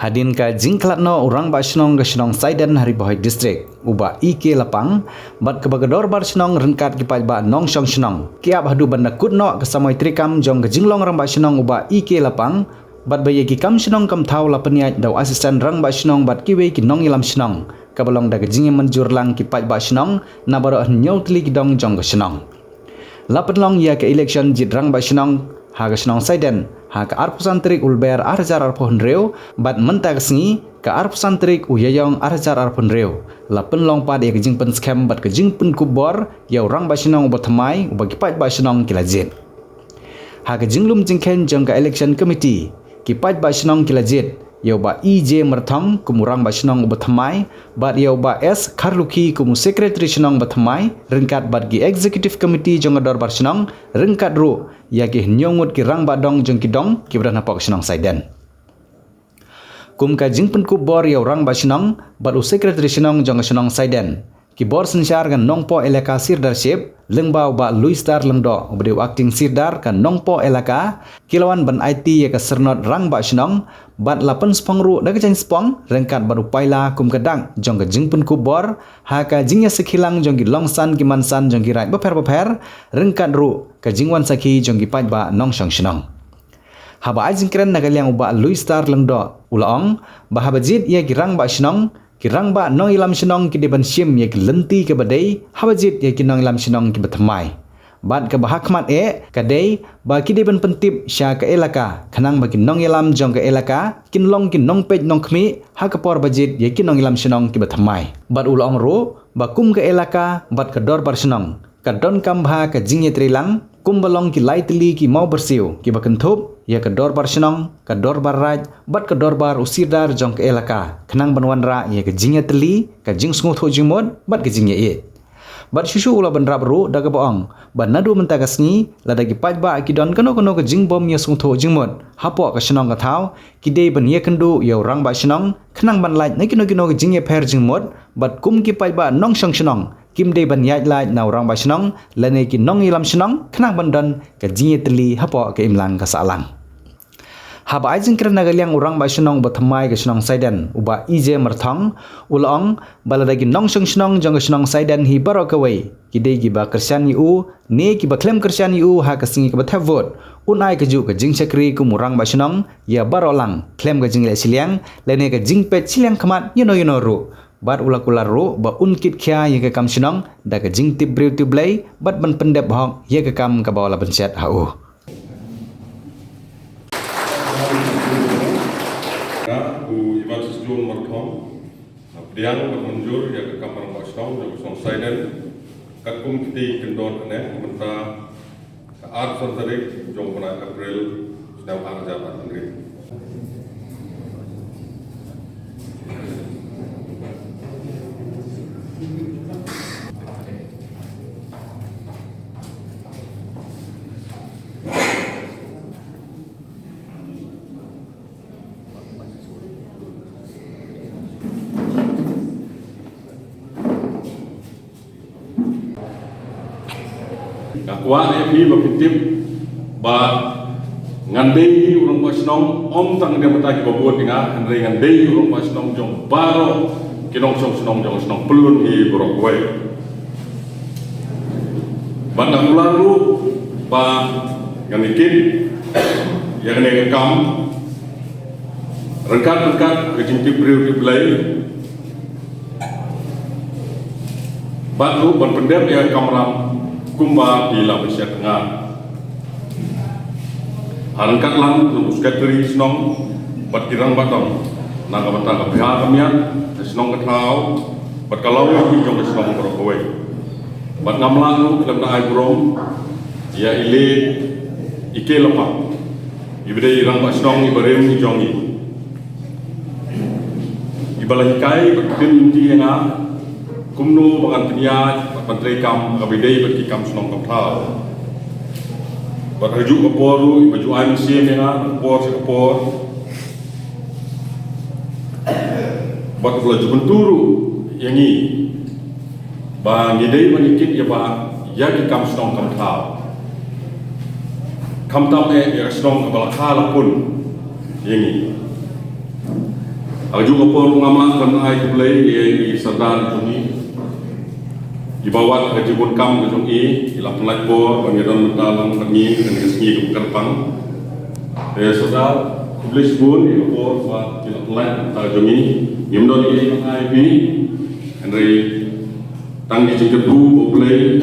Hadin ka jingklatno urang ba shnong ga shnong Saidan hari Bohai district uba IK lapang bat kebagador bar shnong rengkat ki pai ba nong shong shnong kiap hadu banda kutno ke samoi trikam jong ga jinglong rang ba shnong uba IK lapang bat baye ki kam shnong kam thau la peniat daw asisten rang ba shnong bat kiwe ki nong ilam shnong kabalong da ga jinge manjur lang ki pai ba shnong na baro nyau tli ki dong jong ga shnong lapenlong ya ke election jit rang ba shnong ha ga shnong Saidan ha ka arpusan trik ulber arjar arpohon reu bat mentag sengi ka arpusan trik uyayong arjar arpon reu lapen long pad ya kejing pen scam bat kejing pen kubor ya orang basinong ubat thamai ubagi pat basinong kilajit ha kejing lum jingken jong ka election committee ki pat basinong kilajit ya ba EJ mertham kumurang basinong ubat thamai bat ya ba S Karluki kumu secretary sinong bat thamai rengkat bat gi executive committee jong ador basinong rengkat ru ya ki nyongut ki rang badong jong ki dong ki bran hapok sinong Saidan kum ka jingpen kubor ya orang basinong bat u secretary sinong jong sinong Saidan ki bor sensyar kan nongpo elaka sirdarship lengbau ba Luistar lengdo ubdi acting sirdar kan nongpo elaka kilawan ban IT ya ka sernot rang basinong bat lapen spongru da kejang spong rengkat baru paila kum kadang jong ka jingpen kubor ha ka jingya sekhilang jong ki longsan ki mansan jong ki rai baper rengkat ru ka jingwan sakhi jong ki pai ba nong shong shnong haba ajing kren nagaliang uba Luistar lengdo ulaong ba habajit ya ki rang ba shnong kirang ba nong ilam shnong ki deban sim ya ki lenti ke badai habajit ya ki nong ilam shnong ki bathamai bat ka bahakmat kadai ba ki deban pentip sya ka elaka khanang ba ki nong ilam jong ka elaka kinlong ki nong pej nong khmi ha ka por bajit ya ki nong ilam shnong ki bathamai bat ulong ro ba kum ka elaka bat ka dor bar shnong ka don kam bha ka jingye trilang kum balong ki laitli ki mau bersiu ki bakentup ya ka dor bar shnong ka dor bar raj bat ka dor bar usirdar jong ka elaka khnang banwanra ya ka jingya tli ka jing sngu tho jingmod bat ka jingya bat shushu ula banrap ru daga boong bat nadu mentagasni ladagi pajba ki don kano ka jing bom ya sngu tho jingmod hapo ka shnong ka thau ki dei ban ye kendu ya rang ba shnong khnang ban laj na kino ka jingya pher jingmod bat kum ki pajba nong shong shnong kim dei ban yaj laj na rang ba shnong lane ki nong ilam shnong khnang ban don ka jingya tli hapo ka imlang ka salang haba ajing kren nagaliang urang ba shnong bathamai ka shnong Saidan uba EJ merthang ulong baladagi nong shong shnong jong shnong Saidan hi baro kawai kidei gi ba kersian yu ne ki ba klem kersian yu ha ka singi ka ba vote unai ka ju ka jing chakri ku murang ba shnong ya baro lang klem ka jing le siliang lene ka jing pet siliang khamat you know ru bat ulakular ru ba unkit khya ye ka kam shnong da ka jing tip brew tu blai bat ban pendep hok ye ka kam ka bawla pencet hau Jum merthom priang menunjur ya ke kamar basnong dan song Saidan kakum kiti kendon ane menta art santarik jong pada April sedang arja patandri Kakwa epi bapitip ba ngandei urang basnong om tang dia mataki babut inga andre ngandei urang basnong jong baro kinong song snong jong snong pelun hi borokwe banda ularu ba nganikin yang ne kam rengkat ke jingtip priu diplay batu ban pendep ya kamram kumba di la Malaysia Tengah. Harangkat lang ng uskatri snong bat kirang batong naga bata ka pihak kamian snong katao bat kalau hi jong snong berokoi. Bat ngamlang lu kelam na ai brom ya ile ike lepa. Ibede irang bat snong ibarem ni jongi. Ibalahikai bat tin ti nga kumnu bangan teniat menteri kam kabidei bagi kam senong kam thau berhajuk keporu baju air mesin dengan kepor buat belajar benturu yang ini bang idei menikit ya ba ya ki kam senong kam thau kam tam ya senong kabala khala pun yang ini Juga por ngamlakan ai play di Sardar Juni di bawah kejibun kam ke Juni ila pelaj por pangeran mentalang kami dengan segi kerpang Sardar publish pun di por buat ila pelaj ta Juni yimdo di ai bi Henry tang di jengket bu play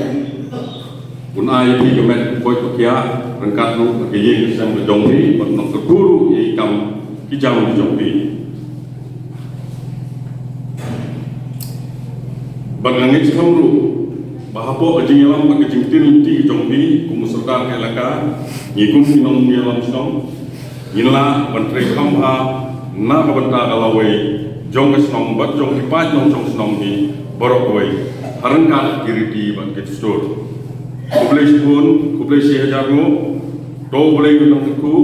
pun ai bi kemet koi tokia rengkat nu ke yin sang ke Joni pun nok guru i kam kijang di Joni Bagangit kamru bahapo kajing yalam kajing tinti jongbi kumuserta kelaka ngikum sinong yalam sinong inilah menteri kamha na babenta kalawai jong sinong bat jong ipat jong sinong ni borokoi harangkat kiriti bangkit stor kublai pun kublai hajaru do boleh gunung teku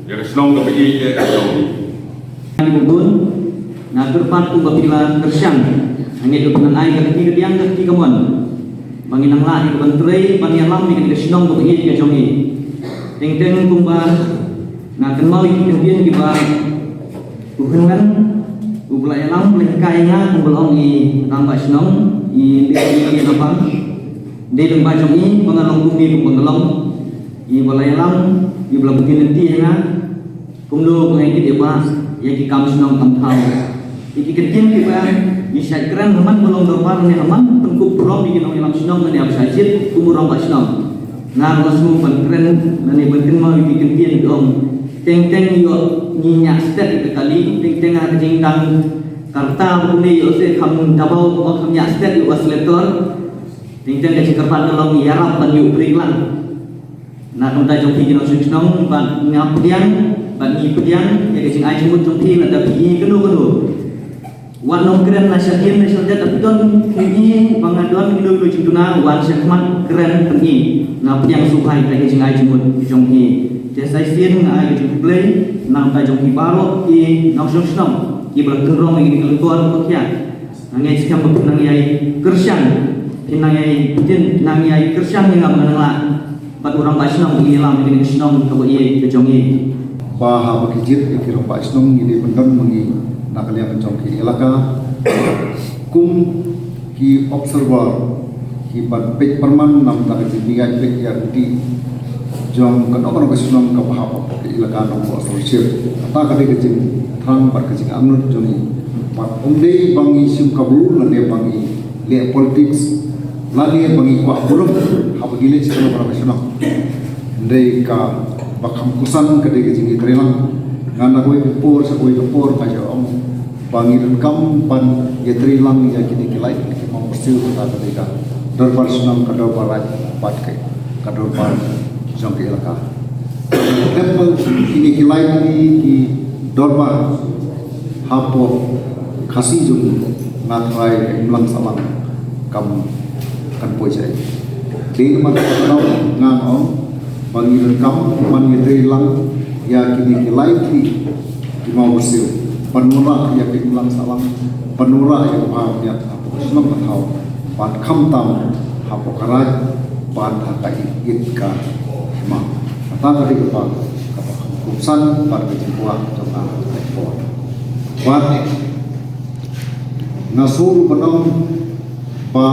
ya sinong kepi ya jong Bubun ngatur pantu babila kersyang hanya dengan air kaki yang kaki kawan banginang lah di bantrai bani alam di kesinong bagi ke jongi teng kumba ngakan mau kemudian kita bukankan ubulai alam boleh kaya kumbulong i tambah sinong i di lapang di lembah jongi mengalong bumi kumbulong i balai alam i belah bukit nanti ya kumdo pengen kita bahas ya di kamu sinong tamtau iki kerjin kita bisa keren teman belum dorman ni aman tengkup prom di kinong ilam sinong ni absajid umur orang sinong ngar langsung keren nani penting mau bikin dia dong teng yo nyinya step itu kali teng ada jingtang karta bumi yo se kamu dabau mau kamnya step yo wasletor teng ke cekerpan dalam yarap pan yo berilan na kamta jong kinong sinong ban ngapudian ban ipudian ya kecing ai jemut jong tin ada pi kenu wan nong keren nasyakin nasyat tapi don ini pengaduan hidup lu cintuna wan syakman keren pergi ngap yang sukai lagi jeng ai jemut jongki desa sin ngai jeng play nang ta jongki baro i nang song i bergerong ini keluar kokya nangai sikam nang yai kersyang nang yai putin nang yai kersyang ngam nangla pat orang basnong ilam ini senong ko i jongi baha bakijit ikiro basnong ini pendam mengi nakaliya pencongki elaka kum ki observer ki pek perman nam tak jinigai pek yang di jong kanok kesunam ke bahapa ke elaka nam observer ata kade kejing thang par kejing amnut joni pat umde bangi sim kabulu lane bangi le politics lane bangi kwa buruk habagile chikano professional ndei ka bakam kusan kade kejing ikrelang ngana koi kepor sa koi kepor kaja om bangiran kam pan yetri lang ya kini kilai ki mau bersil kata ketika darbar sunam kadau barat pat kai kadau bar jong ke elaka level kini kilai ki darbar hapo khasi jung ngatrai imlang salam kam kan pojai di mana kadau ngang om bangiran kam pan yetri lang ya kini kilai ki mau bersil penurah ya bilang salam penurah ya paham ya apa senang tahu pan kamtam apa karai pan hakai itka ma kata tadi apa kumsan pan kejiwa coba ekspor pan nasur penong pa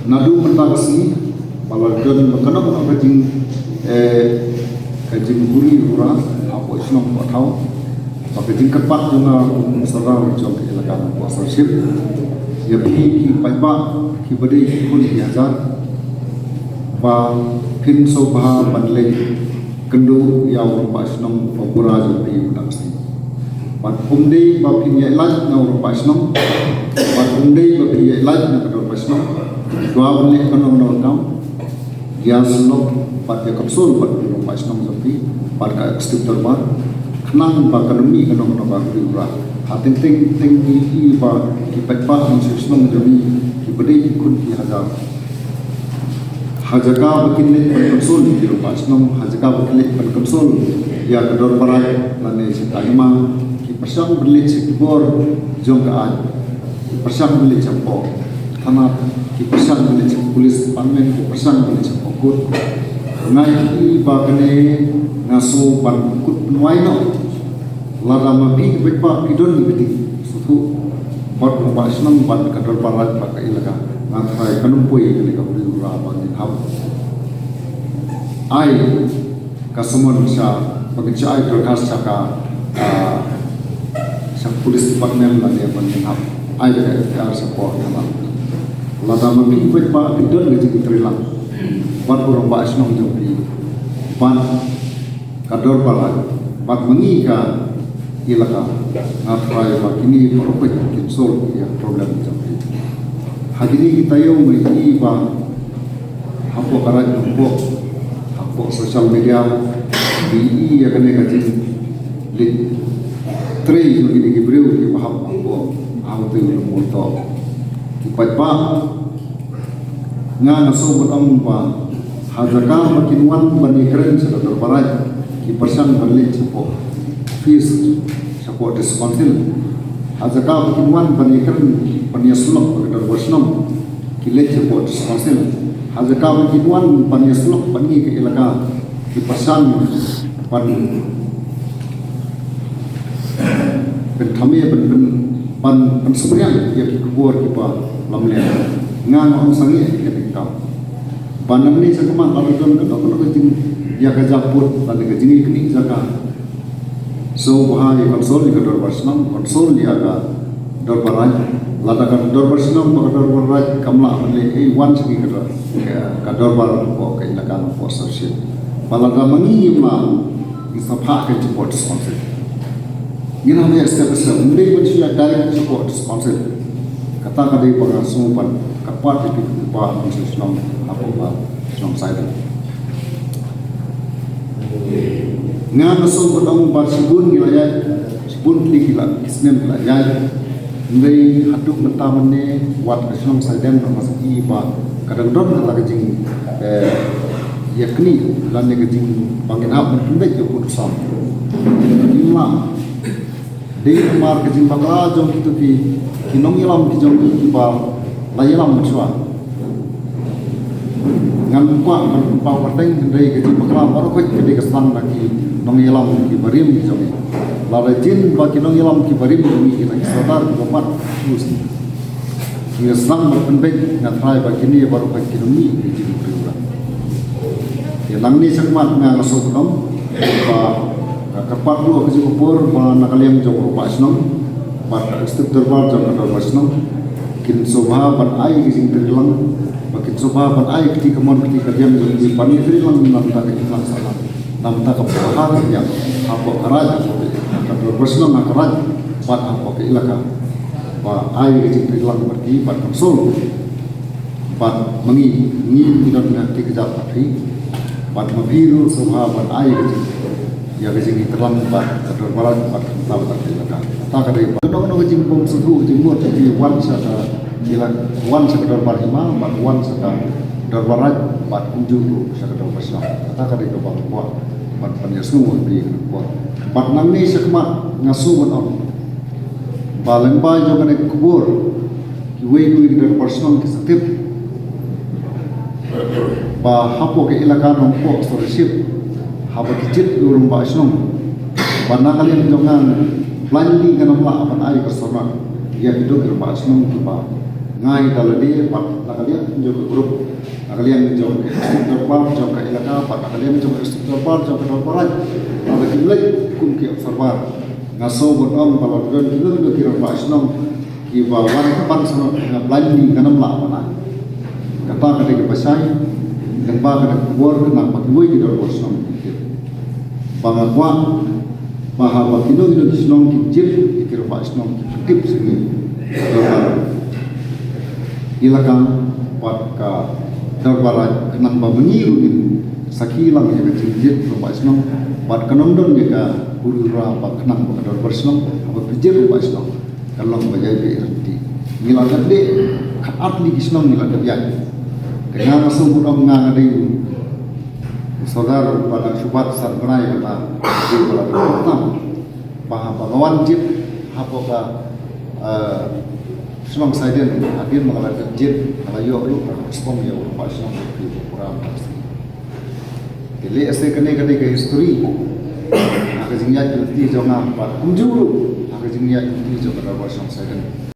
nadu pentagasi balagan kenapa nak kajing guri urang apa senang tahu Maka jingkat pak juga serang jom kelakan sponsorship. Ya bagi pajak kibadi kun biasa. Ba pin sobha bandle kendu yang rupas nom pura jadi udangsti. Ba umde ba pin ya lat na rupas nom. Ba umde ba pin ya lat na rupas nom. Dua bandle kanong nom nom. Ya senok pada kapsul pada rupas nom jadi pada struktur bar. Kenang ba kanumi kanong ba kurura hating ting i ba kipat pa ng sisnong jami kibade kun ki hajaka bakinit pankonsul di rupas nong hajaka bakinit pankonsul ya kedor parai lane sitahima ki persang berlit sikbor jong kaan ki persang berlit campo tanat ki persang berlit polis panmen ki persang berlit campo kut ngai ba kane ngaso pan kut nuai no lada mapi bepa pidon ibiti sutu bat rumah senang bat kadar barat pakai ilaka ngatrai kanumpui kali kaburi ura bangin hab ai kasamun sa bagi ai terkas saka sa polis department la dia bangin hab ai ada support nama lada mapi bepa pidon gaji trilang bat rumah senang jopi ban kadar barat bat mengika ilaka ngatrai bakini propek kinsol ya problem jampi hadini kita yo mai ba hapo karat hapo social media di ya kene kajin lit trei yo gini gibreu ki bahap hapo auto moto ki patpa nga naso batang ba hazaka makinwan bani keren sa terbarat ki persan balik sapo fees support responsible azaka kinwan panikan paniaslok pada wasnom kilet support responsible azaka kinwan paniaslok pani ke ilaka ki pasan pan thame pan sebenarnya ya ki kubur ki pa lamle ngan on sangi ke tikam banam ni sakman lalu don ke jing ya ka japut pan ke jingi kini zaka so bahaya konsol ni kadar bersnam konsol dia ka dor barai ladakan dor bersnam ka dor barai kamla le wan segi ka dor bar ko ka ilakan sponsorship balada mangi ma isapha ka support sponsor gina me step step mudai manusia direct support sponsor kata ka dei pangasu pan kapat di pa muslim apa ba Islam side nga naso batang bar sibun gilaya sibun gila isnem gila ya ndai haduk natamane wat Islam saiden mas iba kadang don la kajing yakni lan kajing bangin ap ndai yo putusam imla dei mar kajing bakra jong kitu ki kinong ilam ki jong ki ba layalam mutwa ngan kwa ngan pa pateng ndai kajing bakra baru ko ki kesan lagi nong ilam ki barim jami la rajin ba ki nong ilam ki barim jami ki nang sadar ko mat tus ki islam berpenbek ngatrai ba kini baru ka ki nong ki ji priura ya lang ni sakmat nga rasul nom ba kapat lu ki kupur ba nakaliam jong rupa isnom ba struktur ba jong rupa isnom kin sobha ban ai ki sing trilang ba kin sobha ban ai ki kamon ki kadiam jong di pani trilang nam ta ki lang salah namta kepaharan yang apa kerajaan kalau bersama nak kerajaan buat apa ke ilaka buat air kecil hilang pergi buat konsol buat mengi tidak nanti kejap hari buat membiru semua buat air kecil ya kecil terang buat terbarat buat tahu tak ilaka tak ada itu dong kecil pun seru jemur jadi wan sada hilang wan sekedar barima buat wan sada terbarat buat kunjung sekedar bersama tak ada itu bang buat bat panyasu di kuat bat nang ni sekmat ngasu bat on balen ba jo kan kubur ki we ki der personal ki satip ba hapo ke ilaka nong ko sorship haba ki jit urum ba snom ba na kali jongan blinding kan la apan ai persona ya hidup ke ba snom ki ba ngai dalade bat na kali jo grup kalian jom terpar jom ke ilaka pak kalian jom terpar jom ke terparat ada kiblat kum ki observar ngaso botom kalau don kilo do kira pak isnom ki bawan pan sama blinding kanam la mana kata kata ke pasai dan ba kata kubur kena pak boy ki dor isnom bangakwa bahwa kilo do isnom ki jil kira pak isnom ki tip sini ilaka pat ka terbarat kenang ba mengiru in sakilang ya kecil rumah Islam bat kenang don ya urura ba kenang ba dor Islam ba pijir rumah Islam kalau bajai be erti milagat de atli Islam milagat ya dengan masuk budong ngade saudara pada subat sat berai kata di bulan pertama bahwa wajib apa ka Islam saiden hadir mengalahkan jin kalau yo Islam yo Islam di Quran pasti. Jadi asal kene ke history, agak jingya ti jonga bat kumjulu hak jingya ti jonga rawar song saiden